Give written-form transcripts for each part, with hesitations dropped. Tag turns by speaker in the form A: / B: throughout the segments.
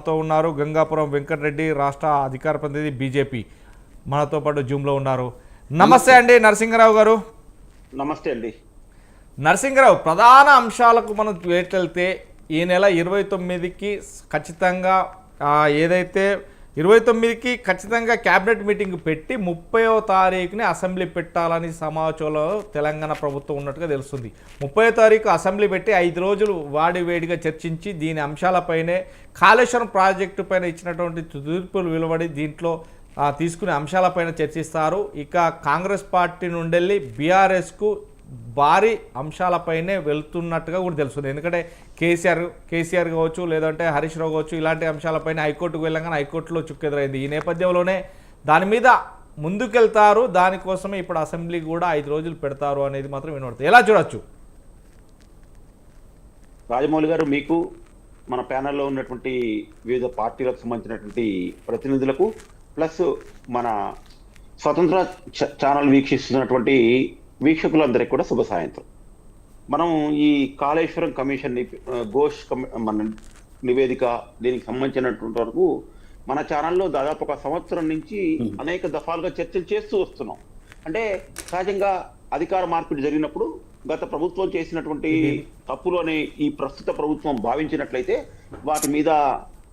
A: తో ఉన్నారు గంగాపురం వెంకటరెడ్డి, రాష్ట్ర అధికార ప్రతినిధి బీజేపీ మనతో పాటు జూమ్లో ఉన్నారు. నమస్తే అండి నరసింహరావు గారు.
B: నమస్తే అండి.
A: నరసింహరావు, ప్రధాన అంశాలకు మనం వెళ్తే ఈ నెల 29కి ఖచ్చితంగా ఏదైతే 29కి ఖచ్చితంగా క్యాబినెట్ మీటింగ్ పెట్టి 30వ తారీఖుని అసెంబ్లీ పెట్టాలని సమాచారంలో తెలంగాణ ప్రభుత్వం ఉన్నట్టుగా తెలుస్తుంది. 30వ తారీఖు అసెంబ్లీ పెట్టి 5 రోజులు వాడివేడిగా చర్చించి దీని అంశాలపైనే కాళేశ్వరం ప్రాజెక్టు పైన ఇచ్చినటువంటి తీర్పులు వెలువడి దీంట్లో తీసుకునే అంశాలపైన చర్చిస్తారు. ఇక కాంగ్రెస్ పార్టీ నుండి బీఆర్ఎస్కు భారీ అంశాలపైనే వెళ్తున్నట్టుగా కూడా తెలుస్తుంది. ఎందుకంటే కేసీఆర్ కావచ్చు, లేదంటే హరీష్ రావు కావచ్చు, ఇలాంటి అంశాలపైన హైకోర్టుకు వెళ్ళగానే హైకోర్టులో చుక్కెదురైంది. ఈ నేపథ్యంలోనే దాని మీద ముందుకెళ్తారు. దానికోసమే ఇప్పుడు అసెంబ్లీ కూడా 5 రోజులు పెడతారు అనేది మాత్రం వినబడుతుంది. ఎలా చూడొచ్చు?
B: రాజమౌళి గారు, మీకు మన ప్యానెల్లో ఉన్నటువంటి వివిధ పార్టీలకు సంబంధించినటువంటి ప్రతినిధులకు ప్లస్ మన స్వతంత్ర ఛానల్ వీక్షిస్తున్నటువంటి వీక్షకులందరికీ కూడా శుభ సాయంత్రం. మనం ఈ కాళేశ్వరం కమిషన్ మన నివేదిక దీనికి సంబంధించినటువంటి వరకు మన ఛానల్లో దాదాపు 1 సంవత్సరం నుంచి అనేక దఫాలుగా చర్చలు చేస్తూ వస్తున్నాం. అంటే సహజంగా అధికార మార్పిడి జరిగినప్పుడు గత ప్రభుత్వం చేసినటువంటి తప్పులు అని ఈ ప్రస్తుత ప్రభుత్వం భావించినట్లయితే వాటి మీద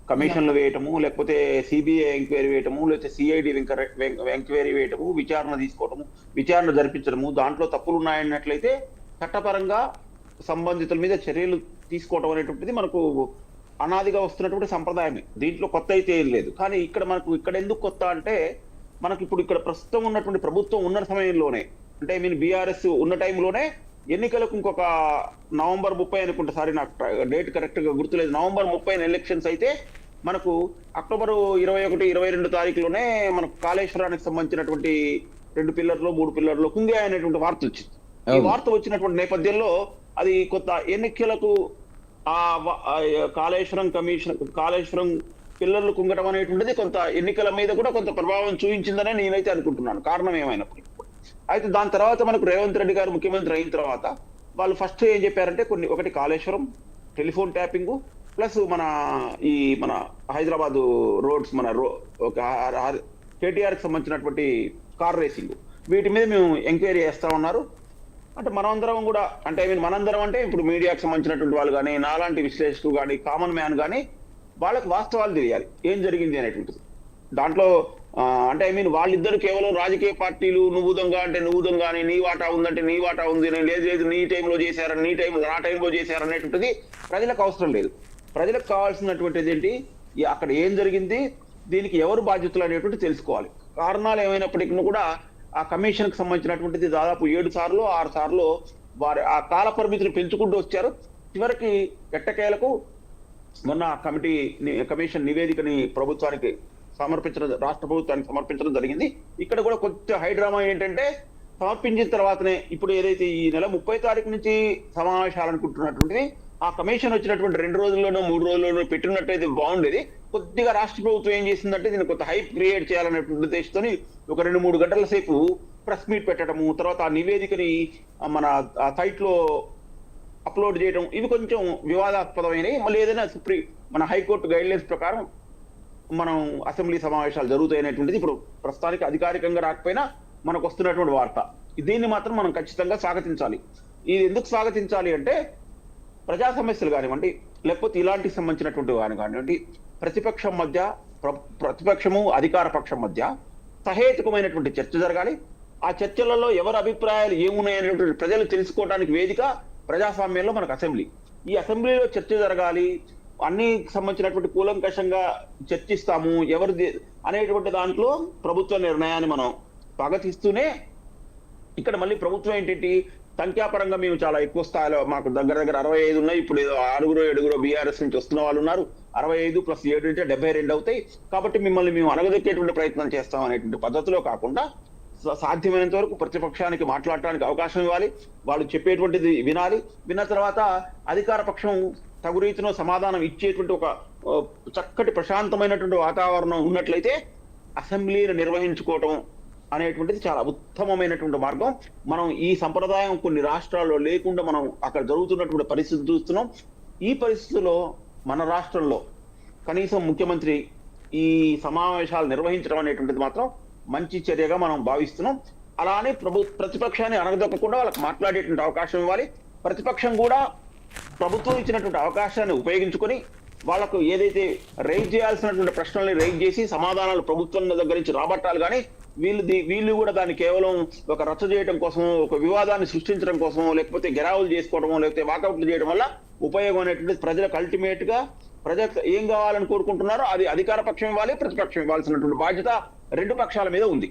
B: కమిషన్లు వేయటము, లేకపోతే సిబిఐ ఎంక్వైరీ వేయటము, లేకపోతే సిఐడి ఎంక్వైరీ వేయటము, విచారణ తీసుకోవటము, విచారణ జరిపించడము, దాంట్లో తప్పులు ఉన్నాయన్నట్లయితే చట్టపరంగా సంబంధితుల మీద చర్యలు తీసుకోవటం అనేటువంటిది మనకు అనాదిగా వస్తున్నటువంటి సంప్రదాయమే. దీంట్లో కొత్త అయితే ఏం లేదు. కానీ ఇక్కడ ఎందుకు కొత్త అంటే, మనకి ఇప్పుడు ఇక్కడ ప్రస్తుతం ఉన్నటువంటి ప్రభుత్వం ఉన్న సమయంలోనే, అంటే బీఆర్ఎస్ ఉన్న టైంలోనే ఎన్నికలకు ఇంకొక నవంబర్ 30 అనుకుంటా, సారీ నాకు డేట్ కరెక్ట్ గా గుర్తులేదు, నవంబర్ 30 ఎలక్షన్స్ అయితే మనకు అక్టోబర్ 21, 22 తారీఖులోనే మనకు కాళేశ్వరానికి సంబంధించినటువంటి 2 పిల్లర్లు 3 పిల్లర్లు కుంగే అనేటువంటి వార్త వచ్చింది. ఈ వార్త వచ్చినటువంటి నేపథ్యంలో అది కొత్త ఎన్నికలకు కాళేశ్వరం పిల్లర్లు కుంగటం అనేటువంటిది కొంత ఎన్నికల మీద కూడా కొంత ప్రభావం చూపించిందనే నేనైతే అనుకుంటున్నాను, కారణం ఏమైనప్పుడు. అయితే దాని తర్వాత మనకు రేవంత్ రెడ్డి గారు ముఖ్యమంత్రి అయిన తర్వాత వాళ్ళు ఫస్ట్ ఏం చెప్పారంటే ఒకటి కాళేశ్వరం, టెలిఫోన్ ట్యాపింగ్, ప్లస్ మన హైదరాబాద్ రోడ్స్, కేటీఆర్కి సంబంధించినటువంటి కార్ రేసింగ్, వీటి మీద మేము ఎంక్వైరీ చేస్తా ఉన్నారు. అంటే మనందరం కూడా, అంటే మనందరం అంటే ఇప్పుడు మీడియాకి సంబంధించినటువంటి వాళ్ళు కానీ, నాలాంటి విశ్లేషకులు కానీ, కామన్ మ్యాన్ కానీ, వాళ్ళకి వాస్తవాలు తెలియాలి ఏం జరిగింది అనేటువంటిది. దాంట్లో అంటే వాళ్ళిద్దరు కేవలం రాజకీయ పార్టీలు, నువ్వు దొంగ అంటే నువ్వు దొంగ అని, నీ వాటా ఉందంటే నీ వాటా ఉంది, లేదు నీ టైంలో చేశారని నా టైంలో చేశారనేటువంటిది ప్రజలకు అవసరం లేదు. ప్రజలకు కావాల్సినటువంటిది ఏంటి, అక్కడ ఏం జరిగింది, దీనికి ఎవరు బాధ్యతలు అనేటువంటి తెలుసుకోవాలి. కారణాలు ఏమైనప్పటికీ కూడా ఆ కమిషన్ కి సంబంధించినటువంటిది దాదాపు 7 సార్లు 6 సార్లు వారి ఆ కాల పరిమితిని పెంచుకుంటూ వచ్చారు. చివరికి ఎట్టకేలకు మొన్న కమిషన్ నివేదికని ప్రభుత్వానికి రాష్ట్ర ప్రభుత్వానికి సమర్పించడం జరిగింది. ఇక్కడ కూడా కొంచెం హైడ్రామా ఏంటంటే, సమర్పించిన తర్వాతనే ఇప్పుడు ఏదైతే ఈ నెల 30 తారీఖు నుంచి సమావేశాలనుకుంటున్నటువంటిది ఆ కమిషన్ వచ్చినటువంటి 2 రోజుల్లోనో 3 రోజుల్లోనో పెట్టినట్టయితే బాగుండేది. కొద్దిగా రాష్ట్ర ప్రభుత్వం ఏం చేసిందంటే దీన్ని కొంత హైప్ క్రియేట్ చేయాలనేటువంటి ఉద్దేశంతో ఒక 2-3 గంటల సేపు ప్రెస్ మీట్ పెట్టడము, తర్వాత ఆ నివేదికని మన సైట్ లో అప్లోడ్ చేయడం, ఇవి కొంచెం వివాదాస్పదమైనవి. మళ్ళీ ఏదైనా మన హైకోర్టు గైడ్లైన్స్ ప్రకారం మనం అసెంబ్లీ సమావేశాలు జరుగుతాయనేటువంటిది ఇప్పుడు ప్రస్తుతానికి అధికారికంగా రాకపోయినా మనకు వస్తున్నటువంటి వార్త. దీన్ని మాత్రం మనం ఖచ్చితంగా స్వాగతించాలి. ఇది ఎందుకు స్వాగతించాలి అంటే, ప్రజా సమస్యలు కానివ్వండి, లేకపోతే ఇలాంటికి సంబంధించినటువంటి కానివ్వండి, ప్రతిపక్షము అధికార పక్షం మధ్య సహేతుకమైనటువంటి చర్చ జరగాలి. ఆ చర్చలలో ఎవరి అభిప్రాయాలు ఏమున్నాయనేటువంటి ప్రజలు తెలుసుకోవడానికి వేదిక ప్రజాస్వామ్యంలో మనకు అసెంబ్లీ. ఈ అసెంబ్లీలో చర్చ జరగాలి, అన్ని సంబంధించినటువంటి కూలంకషంగా చర్చిస్తాము ఎవరిది అనేటువంటి దాంట్లో ప్రభుత్వ నిర్ణయాన్ని మనం స్వాగతిస్తూనే, ఇక్కడ మళ్ళీ ప్రభుత్వం ఏంటి, సంఖ్యాపరంగా మేము చాలా ఎక్కువ స్థాయిలో, మాకు దగ్గర 65 ఉన్నాయి. ఇప్పుడు 6-7 బీఆర్ఎస్ నుంచి వస్తున్న వాళ్ళు ఉన్నారు. 65 + 7 అంటే 72 అవుతాయి. కాబట్టి మిమ్మల్ని మేము అనగదొక్కేటువంటి ప్రయత్నం చేస్తాం అనేటువంటి పద్ధతిలో కాకుండా, సాధ్యమైనంత వరకు ప్రతిపక్షానికి మాట్లాడటానికి అవకాశం ఇవ్వాలి. వాళ్ళు చెప్పేటువంటిది వినాలి. విన్న తర్వాత అధికార పక్షం తగు రీతిలో సమాధానం ఇచ్చేటువంటి ఒక చక్కటి ప్రశాంతమైనటువంటి వాతావరణం ఉన్నట్లయితే అసెంబ్లీని నిర్వహించుకోవటం అనేటువంటిది చాలా ఉత్తమమైనటువంటి మార్గం. మనం ఈ సంప్రదాయం కొన్ని రాష్ట్రాల్లో లేకుండా మనం అక్కడ జరుగుతున్నటువంటి పరిస్థితి చూస్తున్నాం. ఈ పరిస్థితుల్లో మన రాష్ట్రంలో కనీసం ముఖ్యమంత్రి ఈ సమావేశాలు నిర్వహించడం అనేటువంటిది మాత్రం మంచి చర్యగా మనం భావిస్తున్నాం. అలానే ప్రతిపక్షాన్ని అణగదొక్కకుండా వాళ్ళకి మాట్లాడేటువంటి అవకాశం ఇవ్వాలి. ప్రతిపక్షం కూడా ప్రభుత్వం ఇచ్చినటువంటి అవకాశాన్ని ఉపయోగించుకొని వాళ్ళకు ఏదైతే రైజ్ చేయాల్సినటువంటి ప్రశ్నల్ని రైజ్ చేసి సమాధానాలు ప్రభుత్వం దగ్గర నుంచి రాబట్టాలి. కానీ వీళ్ళు కూడా దాన్ని కేవలం ఒక రచ్చ చేయడం కోసమో, ఒక వివాదాన్ని సృష్టించడం కోసమో, లేకపోతే గెరావులు చేసుకోవడమో, లేకపోతే వాకౌట్లు చేయడం వల్ల ఉపయోగం అనేటువంటిది ప్రజలకు అల్టిమేట్ గా ప్రజలకు ఏం కావాలని కోరుకుంటున్నారో అది అధికార పక్షం ఇవ్వాలి, ప్రతిపక్షం ఇవ్వాల్సినటువంటి బాధ్యత రెండు పక్షాల మీద ఉంది.